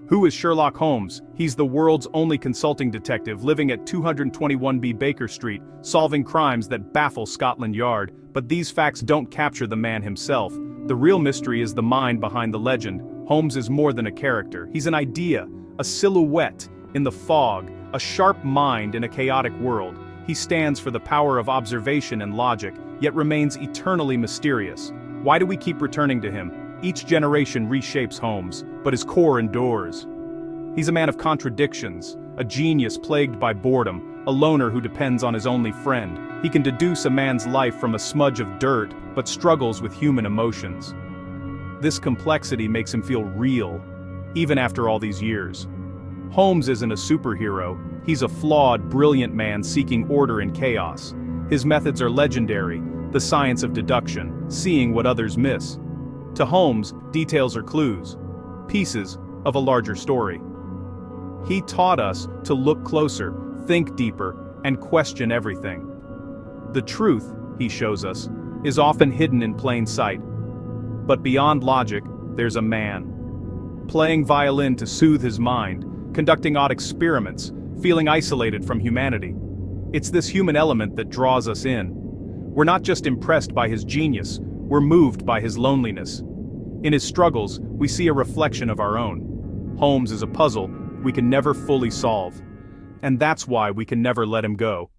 Who is Sherlock Holmes? He's the world's only consulting detective living at 221B Baker Street, solving crimes that baffle Scotland Yard. But these facts don't capture the man himself. The real mystery is the mind behind the legend. Holmes is more than a character. He's an idea, a silhouette in the fog, a sharp mind in a chaotic world. He stands for the power of observation and logic, yet remains eternally mysterious. Why do we keep returning to him? Each generation reshapes Holmes, but his core endures. He's a man of contradictions, a genius plagued by boredom, a loner who depends on his only friend. He can deduce a man's life from a smudge of dirt, but struggles with human emotions. This complexity makes him feel real, even after all these years. Holmes isn't a superhero, he's a flawed, brilliant man seeking order in chaos. His methods are legendary, the science of deduction, seeing what others miss. To Holmes, details are clues, pieces of a larger story. He taught us to look closer, think deeper, and question everything. The truth, he shows us, is often hidden in plain sight. But beyond logic, there's a man. Playing violin to soothe his mind, conducting odd experiments, feeling isolated from humanity. It's this human element that draws us in. We're not just impressed by his genius, we're moved by his loneliness. In his struggles, we see a reflection of our own. Holmes is a puzzle we can never fully solve. And that's why we can never let him go.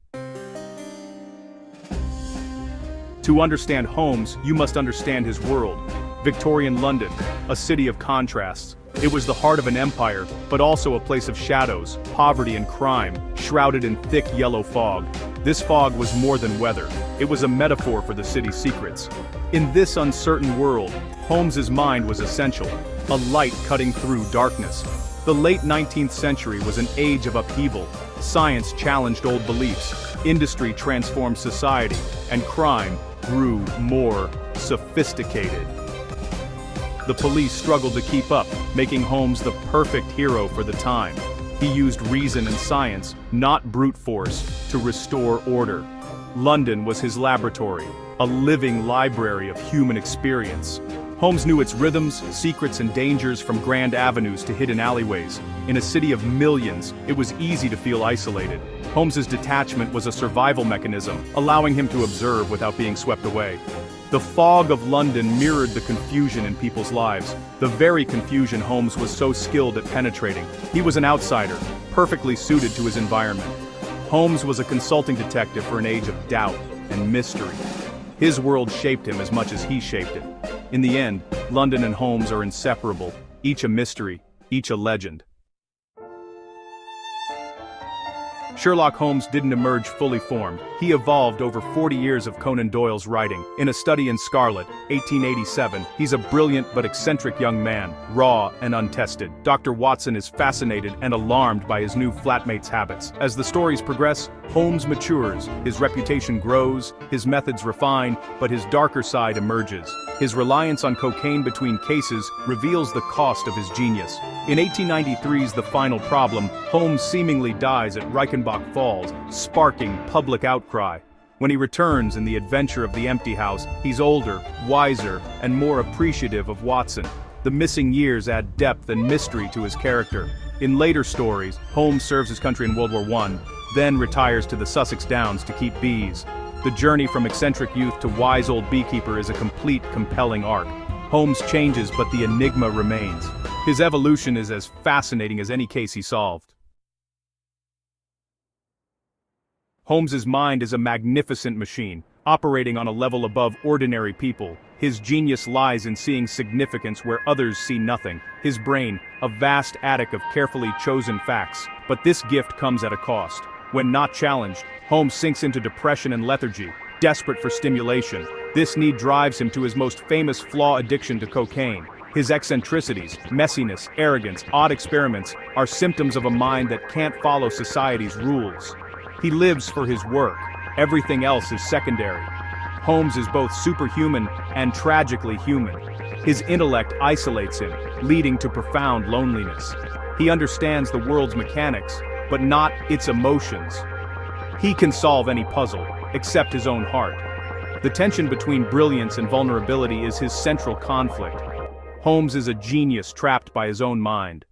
To understand Holmes, you must understand his world. Victorian London, a city of contrasts. It was the heart of an empire, but also a place of shadows, poverty and crime, shrouded in thick yellow fog. This fog was more than weather. It was a metaphor for the city's secrets. In this uncertain world, Holmes's mind was essential, a light cutting through darkness. The late 19th century was an age of upheaval. Science challenged old beliefs, industry transformed society, and crime grew more sophisticated. The police struggled to keep up, making Holmes the perfect hero for the time. He used reason and science, not brute force, to restore order. London was his laboratory, a living library of human experience. Holmes knew its rhythms, secrets, and dangers from grand avenues to hidden alleyways. In a city of millions, it was easy to feel isolated. Holmes's detachment was a survival mechanism, allowing him to observe without being swept away. The fog of London mirrored the confusion in people's lives, the very confusion Holmes was so skilled at penetrating. He was an outsider, perfectly suited to his environment. Holmes was a consulting detective for an age of doubt and mystery. His world shaped him as much as he shaped it. In the end, London and Holmes are inseparable, each a mystery, each a legend. Sherlock Holmes didn't emerge fully formed. He evolved over 40 years of Conan Doyle's writing. In A Study in Scarlet, 1887, he's a brilliant but eccentric young man, raw and untested. Dr. Watson is fascinated and alarmed by his new flatmate's habits. As the stories progress, Holmes matures, his reputation grows, his methods refine, but his darker side emerges. His reliance on cocaine between cases reveals the cost of his genius. In 1893's The Final Problem, Holmes seemingly dies at Reichenbach Falls, sparking public outcry. When he returns in The Adventure of the Empty House, he's older, wiser, and more appreciative of Watson. The missing years add depth and mystery to his character. In later stories, Holmes serves his country in World War I, then retires to the Sussex Downs to keep bees. The journey from eccentric youth to wise old beekeeper is a complete, compelling arc. Holmes changes, but the enigma remains. His evolution is as fascinating as any case he solved. Holmes's mind is a magnificent machine, operating on a level above ordinary people. His genius lies in seeing significance where others see nothing. His brain, a vast attic of carefully chosen facts. But this gift comes at a cost. When not challenged, Holmes sinks into depression and lethargy, desperate for stimulation. This need drives him to his most famous flaw: addiction to cocaine. His eccentricities, messiness, arrogance, odd experiments are symptoms of a mind that can't follow society's rules. He lives for his work. Everything else is secondary. Holmes is both superhuman and tragically human. His intellect isolates him, leading to profound loneliness. He understands the world's mechanics, but not its emotions. He can solve any puzzle, except his own heart. The tension between brilliance and vulnerability is his central conflict. Holmes is a genius trapped by his own mind.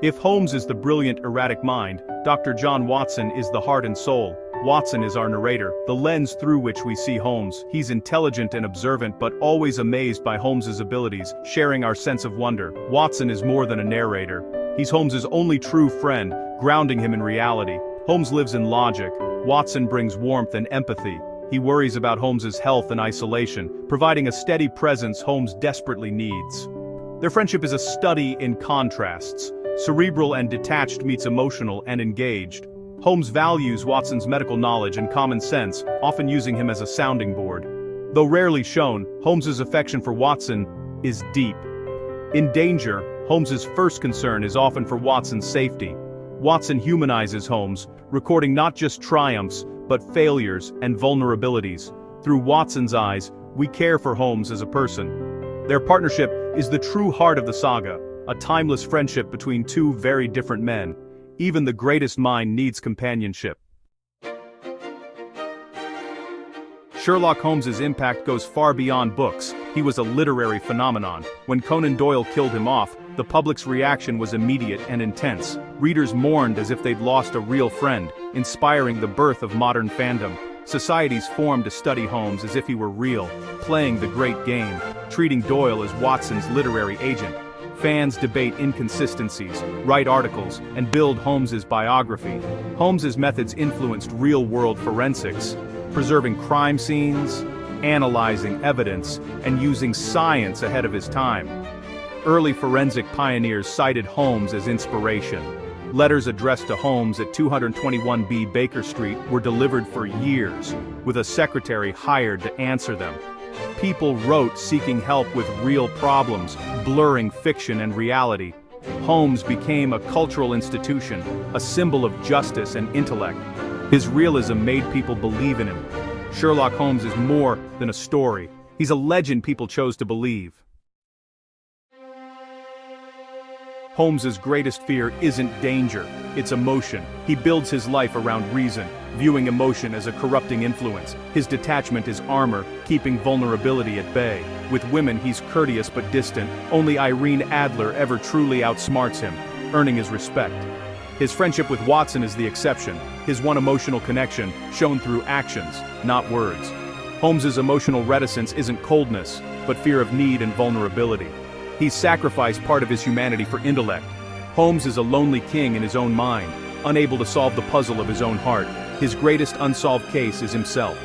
If Holmes is the brilliant, erratic mind, Dr. John Watson is the heart and soul. Watson is our narrator, the lens through which we see Holmes. He's intelligent and observant but always amazed by Holmes's abilities, sharing our sense of wonder. Watson is more than a narrator. He's Holmes's only true friend, grounding him in reality. Holmes lives in logic. Watson brings warmth and empathy. He worries about Holmes's health and isolation, providing a steady presence Holmes desperately needs. Their friendship is a study in contrasts. Cerebral and detached meets emotional and engaged. Holmes values Watson's medical knowledge and common sense, often using him as a sounding board. Though rarely shown, Holmes's affection for Watson is deep. In danger, Holmes's first concern is often for Watson's safety. Watson humanizes Holmes, recording not just triumphs, but failures and vulnerabilities. Through Watson's eyes, we care for Holmes as a person. Their partnership is the true heart of the saga, a timeless friendship between two very different men. Even the greatest mind needs companionship. Sherlock Holmes's impact goes far beyond books. He was a literary phenomenon. When Conan Doyle killed him off, the public's reaction was immediate and intense. Readers mourned as if they'd lost a real friend, inspiring the birth of modern fandom. Societies formed to study Holmes as if he were real, playing the great game, treating Doyle as Watson's literary agent. Fans debate inconsistencies, write articles, and build Holmes's biography. Holmes's methods influenced real-world forensics, preserving crime scenes, analyzing evidence, and using science ahead of his time. Early forensic pioneers cited Holmes as inspiration. Letters addressed to Holmes at 221B Baker Street were delivered for years, with a secretary hired to answer them. People wrote seeking help with real problems, blurring fiction and reality. Holmes became a cultural institution, a symbol of justice and intellect. His realism made people believe in him. Sherlock Holmes is more than a story. He's a legend people chose to believe. Holmes's greatest fear isn't danger, it's emotion. He builds his life around reason, viewing emotion as a corrupting influence. His detachment is armor, keeping vulnerability at bay. With women he's courteous but distant. Only Irene Adler ever truly outsmarts him, earning his respect. His friendship with Watson is the exception, his one emotional connection, shown through actions, not words. Holmes's emotional reticence isn't coldness, but fear of need and vulnerability. He's sacrificed part of his humanity for intellect. Holmes is a lonely king in his own mind, unable to solve the puzzle of his own heart. His greatest unsolved case is himself.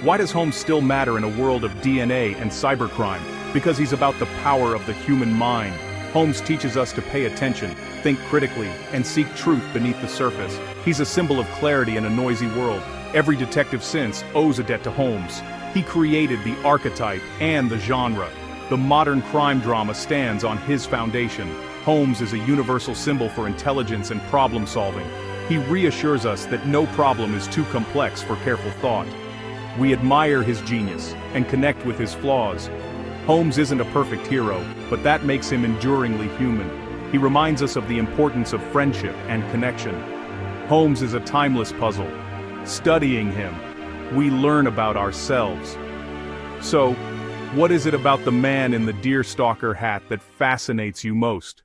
Why does Holmes still matter in a world of DNA and cybercrime? Because he's about the power of the human mind. Holmes teaches us to pay attention, think critically, and seek truth beneath the surface. He's a symbol of clarity in a noisy world. Every detective since owes a debt to Holmes. He created the archetype and the genre. The modern crime drama stands on his foundation. Holmes is a universal symbol for intelligence and problem solving. He reassures us that no problem is too complex for careful thought. We admire his genius and connect with his flaws. Holmes isn't a perfect hero, but that makes him enduringly human. He reminds us of the importance of friendship and connection. Holmes is a timeless puzzle. Studying him, we learn about ourselves. So, what is it about the man in the deerstalker hat that fascinates you most?